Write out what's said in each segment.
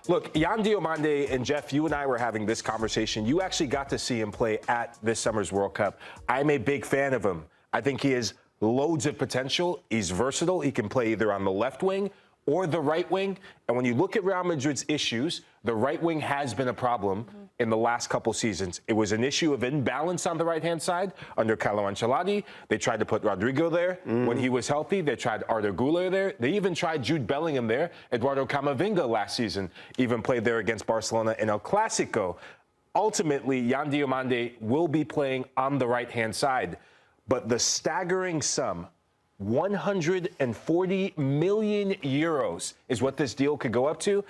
Look, Yan Diomande and Jeff, you and I were having this conversation. You actually got to see him play at this summer's World Cup. I'm a big fan of him. I think he has loads of potential. He's versatile. He can play either on the left wing or the right wing. And when you look at Real Madrid's issues, the right wing has been a problem in the last couple seasons. It was an issue of imbalance on the right-hand side under Carlo Ancelotti. They tried to put Rodrigo there when he was healthy. They tried Arda Güler there. They even tried Jude Bellingham there. Eduardo Camavinga last season even played there against Barcelona in El Clasico. Ultimately, Yan Diomande will be playing on the right-hand side. But the staggering sum, 140 million euros is what this deal could go up to.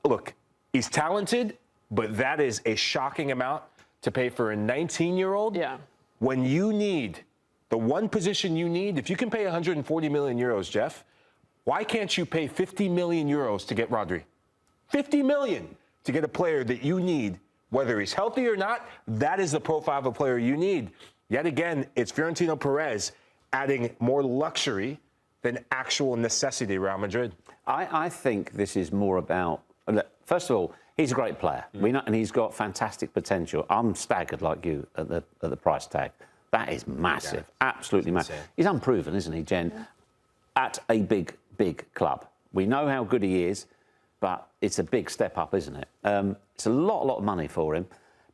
Look, he's talented, but that is a shocking amount to pay for a 19-year-old. Yeah. When you need the one position you need, if you can pay 140 million euros, Jeff, why can't you pay 50 million euros to get Rodri? 50 million to get a player that you need, whether he's healthy or not. That is the profile of a player you need. Yet again, it's Florentino Perez adding more luxury than actual necessity, Real Madrid. I think this is more about, first of all, he's a great player. We know, and he's got fantastic potential. I'm staggered like you at the price tag. That is massive, absolutely massive. He's unproven, isn't he, Jen? Yeah. At a big club. We know how good he is, but it's a big step up, isn't it? It's a lot of money for him.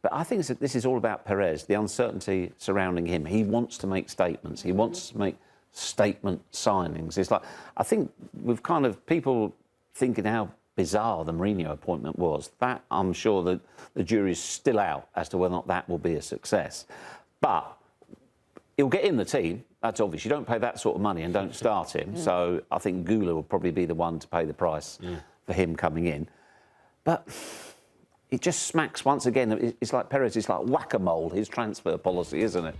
But I think this is all about Perez, the uncertainty surrounding him. He wants to make statements. He wants to make statement signings. It's like, I think with kind of people thinking how bizarre the Mourinho appointment was, that I'm sure that the jury's still out as to whether or not that will be a success. But he'll get in the team. That's obvious. You don't pay that sort of money and don't start him. So I think Güler will probably be the one to pay the price for him coming in. But it just smacks once again. It's like Perez. It's like whack-a-mole, his transfer policy, isn't it?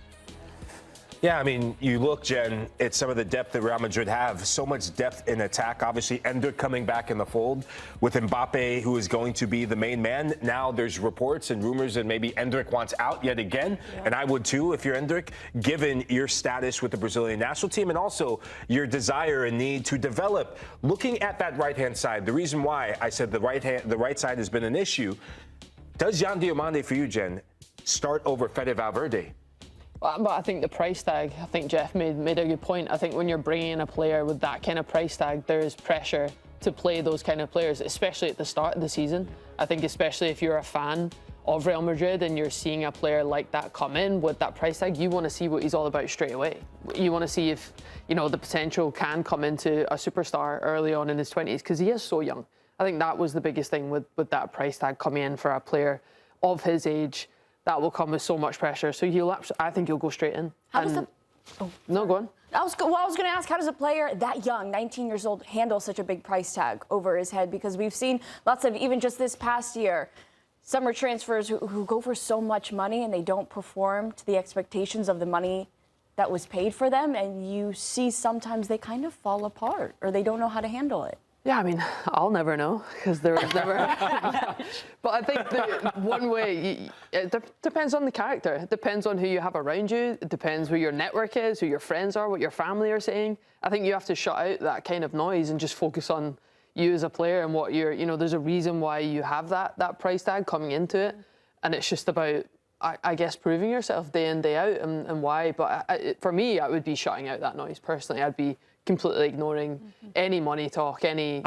Yeah, I mean, you look, Jen, at some of the depth that Real Madrid have. So much depth in attack. Obviously, Endrick coming back in the fold with Mbappé, who is going to be the main man. Now there's reports and rumors that maybe Endrick wants out yet again. Yeah. And I would too if you're Endrick, given your status with the Brazilian national team and also your desire and need to develop. Looking at that right-hand side, the reason why I said the right side has been an issue, does Yan Diomande for you, Jen, start over Fede Valverde? But I think the price tag, I think Jeff made a good point. I think when you're bringing in a player with that kind of price tag, there's pressure to play those kind of players, especially at the start of the season. I think especially if you're a fan of Real Madrid and you're seeing a player like that come in with that price tag, you want to see what he's all about straight away. You want to see if, you know, the potential can come into a superstar early on in his 20s, because he is so young. I think that was the biggest thing with that price tag coming in for a player of his age. That will come with so much pressure. So I think he'll go straight in. How does the... Oh, no, go on. I was going to ask, how does a player that young, 19 years old, handle such a big price tag over his head? Because we've seen lots of, even just this past year, summer transfers who go for so much money and they don't perform to the expectations of the money that was paid for them. And you see sometimes they kind of fall apart or they don't know how to handle it. Yeah, I mean, I'll never know because there was never. But I think that one way, it depends on the character. It depends on who you have around you. It depends who your network is, who your friends are, what your family are saying. I think you have to shut out that kind of noise and just focus on you as a player and what you're, you know, there's a reason why you have that price tag coming into it. And it's just about, I guess, proving yourself day in, day out and why. But for me, I would be shutting out that noise personally. I'd be completely ignoring any money talk, any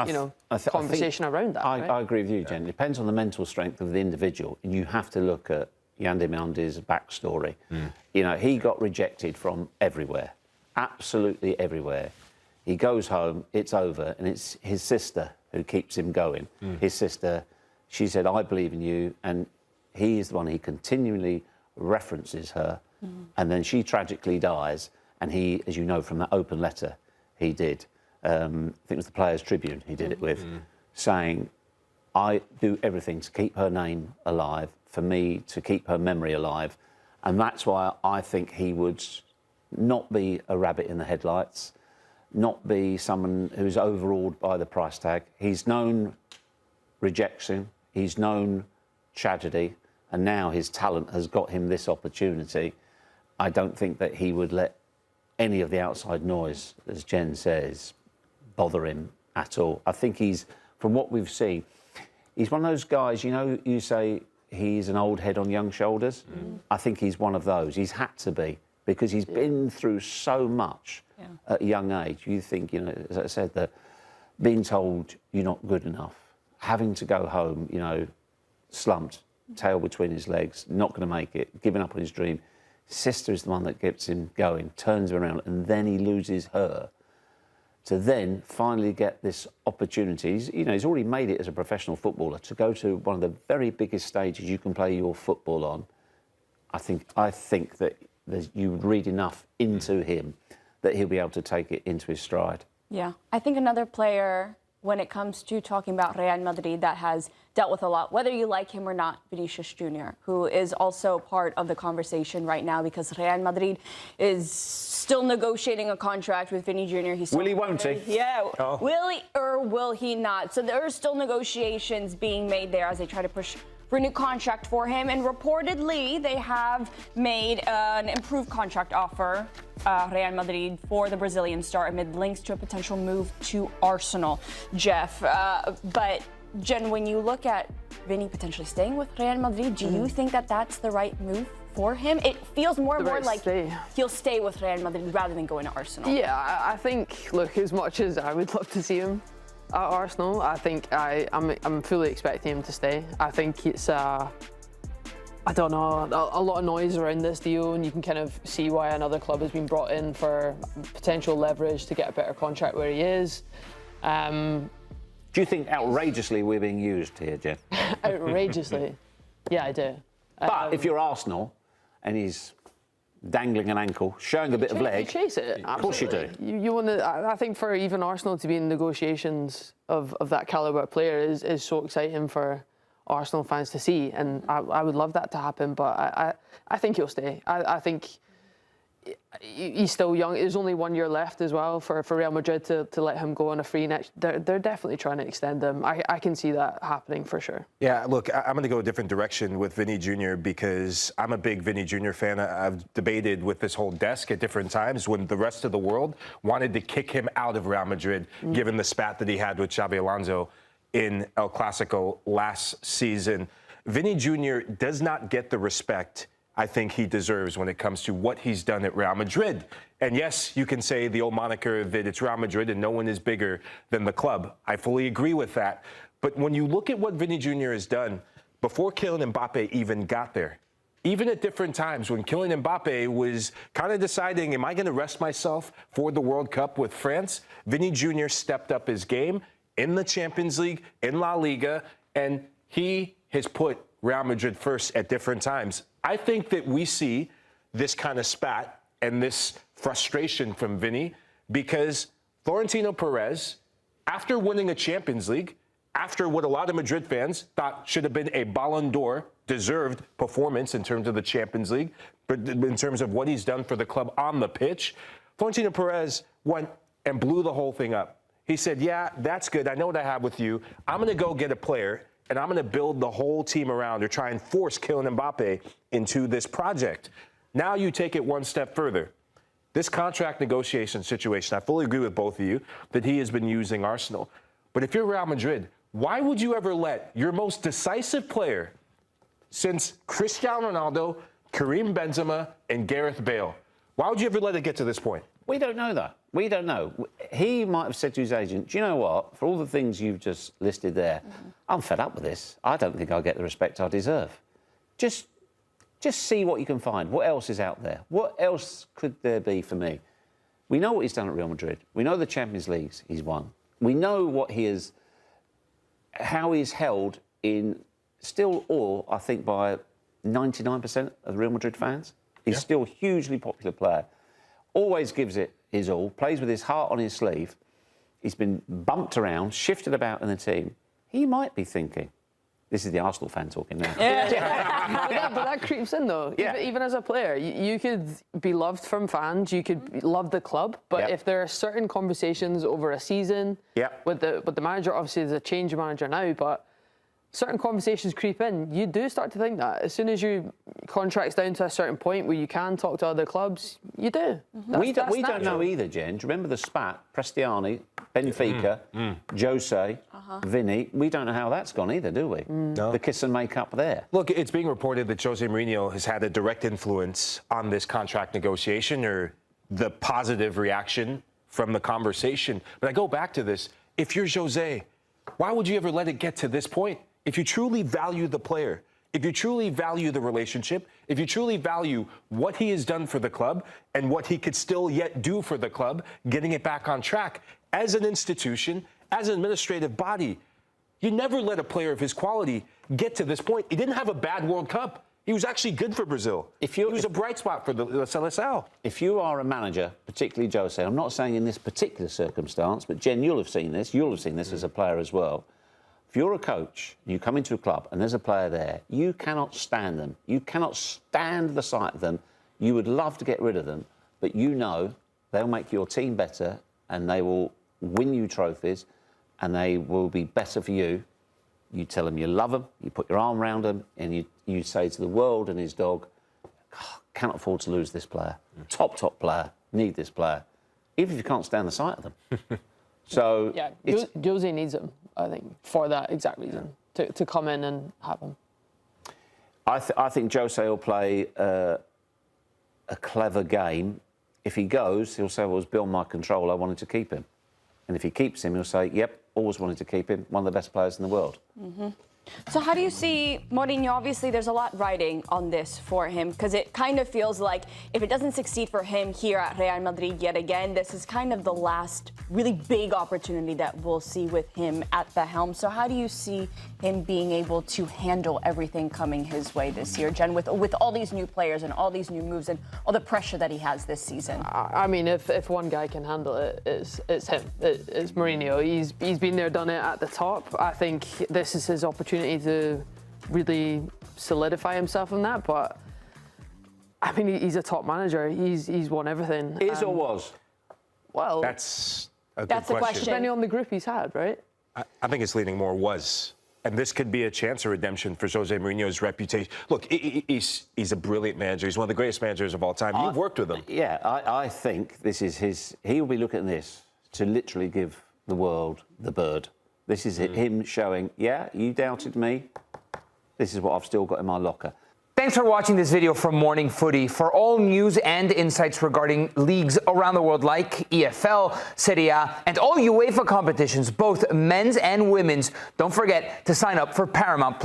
conversation around that. I agree with you, Jen. It depends on the mental strength of the individual, and you have to look at Yan Diomande's backstory. You know, he got rejected from everywhere, absolutely everywhere. He goes home, it's over, and it's his sister who keeps him going. His sister, she said, "I believe in you," and he is the one, he continually references her, and then she tragically dies, and he, as you know from that open letter, he did, I think it was the Players' Tribune he did it with, saying, "I do everything to keep her name alive, for me to keep her memory alive." And that's why I think he would not be a rabbit in the headlights, not be someone who's overawed by the price tag. He's known rejection, he's known tragedy, and now his talent has got him this opportunity. I don't think that he would let any of the outside noise, as Jen says, bother him at all. I think he's, from what we've seen, He's one of those guys, you know, you say he's an old head on young shoulders. I think he's one of those. He's had to be, because he's been through so much at a young age. You think, you know, as I said, that being told you're not good enough, having to go home, you know, slumped, tail between his legs, not going to make it, giving up on his dream. His sister is the one that gets him going, turns him around, and then he loses her. To then finally get this opportunity, he's already made it as a professional footballer, to go to one of the very biggest stages you can play your football on. I think that you read enough into him that he'll be able to take it into his stride. Yeah, I think another player, when it comes to talking about Real Madrid, that has dealt with a lot, whether you like him or not, Vinicius Jr., who is also part of the conversation right now, because Real Madrid is still negotiating a contract with Vinny Jr. Will he, won't he? Yeah. Oh. Will he or will he not? So there are still negotiations being made there as they try to push for a new contract for him. And reportedly, they have made an improved contract offer, Real Madrid, for the Brazilian star, amid links to a potential move to Arsenal, Jeff. But, Jen, when you look at Vinny potentially staying with Real Madrid, do you think that that's the right move for him? It feels more and more like he'll stay with Real Madrid rather than going to Arsenal. Yeah, I think, look, as much as I would love to see him at Arsenal, I think I'm fully expecting him to stay. I think it's I don't know, a lot of noise around this deal, and you can kind of see why another club has been brought in for potential leverage to get a better contract where he is. Do you think outrageously we're being used here, Jeff? Outrageously? Yeah, I do. But if you're Arsenal and he's dangling an ankle, showing a bit of leg, you chase it. Of course you do. You want to. I think for even Arsenal to be in negotiations of that calibre player is so exciting for Arsenal fans to see, and I would love that to happen. But I think he'll stay. I think he's still young. There's only 1 year left as well for Real Madrid to let him go on a free next. They're definitely trying to extend him. I can see that happening for sure. Yeah, look, I'm going to go a different direction with Vinny Jr. because I'm a big Vinny Jr. fan. I've debated with this whole desk at different times when the rest of the world wanted to kick him out of Real Madrid, given the spat that he had with Xabi Alonso in El Clasico last season. Vinny Jr. does not get the respect I think he deserves when it comes to what he's done at Real Madrid. And yes, you can say the old moniker that it's Real Madrid and no one is bigger than the club. I fully agree with that. But when you look at what Vinny Jr. has done before Kylian Mbappé even got there, even at different times when Kylian Mbappé was kind of deciding, am I going to rest myself for the World Cup with France? Vinny Jr. stepped up his game in the Champions League, in La Liga, and he has put Real Madrid first at different times. I think that we see this kind of spat and this frustration from Vinny because Florentino Perez, after winning a Champions League, after what a lot of Madrid fans thought should have been a Ballon d'Or deserved performance in terms of the Champions League, but in terms of what he's done for the club on the pitch, Florentino Perez went and blew the whole thing up. He said, yeah, that's good. I know what I have with you. I'm going to go get a player and I'm going to build the whole team around or try and force Kylian Mbappé into this project. Now you take it one step further. This contract negotiation situation, I fully agree with both of you that he has been using Arsenal. But if you're Real Madrid, why would you ever let your most decisive player since Cristiano Ronaldo, Karim Benzema, and Gareth Bale, why would you ever let it get to this point? We don't know that. We don't know. He might have said to his agent, do you know what? For all the things you've just listed there, I'm fed up with this. I don't think I'll get the respect I deserve. Just see what you can find. What else is out there? What else could there be for me? We know what he's done at Real Madrid. We know the Champions Leagues he's won. We know what he is, how he's held in still awe, I think, by 99% of the Real Madrid fans. He's still a hugely popular player. Always gives it his all, plays with his heart on his sleeve. He's been bumped around, shifted about in the team. He might be thinking, this is the Arsenal fan talking now. But that creeps in, though. Yeah. Even as a player, you could be loved from fans, you could love the club, but if there are certain conversations over a season with the manager, obviously there's a change of manager now, but certain conversations creep in. You do start to think that. As soon as your contract's down to a certain point where you can talk to other clubs, you do. We don't know either, Jen. Do you remember the spat? Prestiani, Benfica, Jose, Vinny. We don't know how that's gone either, do we? No. The kiss and make up there. Look, it's being reported that Jose Mourinho has had a direct influence on this contract negotiation or the positive reaction from the conversation. But I go back to this. If you're Jose, why would you ever let it get to this point? If you truly value the player, if you truly value the relationship, if you truly value what he has done for the club and what he could still yet do for the club, getting it back on track, as an institution, as an administrative body, you never let a player of his quality get to this point. He didn't have a bad World Cup. He was actually good for Brazil. He was a bright spot for the Seleção. If you are a manager, particularly Jose, I'm not saying in this particular circumstance, but Jen, you'll have seen this. You'll have seen this as a player as well. If you're a coach, you come into a club and there's a player there, you cannot stand them. You cannot stand the sight of them. You would love to get rid of them, but you know they'll make your team better and they will win you trophies and they will be better for you. You tell them you love them, you put your arm around them, and you say to the world and his dog, cannot afford to lose this player. Top player, need this player. Even if you can't stand the sight of them. So yeah, Jose needs him, I think, for that exact reason, to come in and have him. I think Jose will play a clever game. If he goes, he'll say, well, it was beyond my control, I wanted to keep him. And if he keeps him, he'll say, yep, always wanted to keep him, one of the best players in the world. So how do you see Mourinho? Obviously, there's a lot riding on this for him because it kind of feels like if it doesn't succeed for him here at Real Madrid yet again, this is kind of the last really big opportunity that we'll see with him at the helm. So how do you see him being able to handle everything coming his way this year, Jen, with all these new players and all these new moves and all the pressure that he has this season? I mean, if one guy can handle it, it's him. It's Mourinho. He's been there, done it at the top. I think this is his opportunity to really solidify himself in that. But I mean, he's a top manager. He's won everything. Is or was? Well, That's a good That's the question. depending on the group he's had, right? I think it's leaning more was. And this could be a chance of redemption for Jose Mourinho's reputation. Look, he's a brilliant manager. He's one of the greatest managers of all time. You've worked with him. Yeah, I think this is his... He will be looking at this to literally give the world the bird. This is him showing, yeah, you doubted me. This is what I've still got in my locker. Thanks for watching this video from Morning Footy. For all news and insights regarding leagues around the world like EFL, Serie A, and all UEFA competitions, both men's and women's, don't forget to sign up for Paramount+.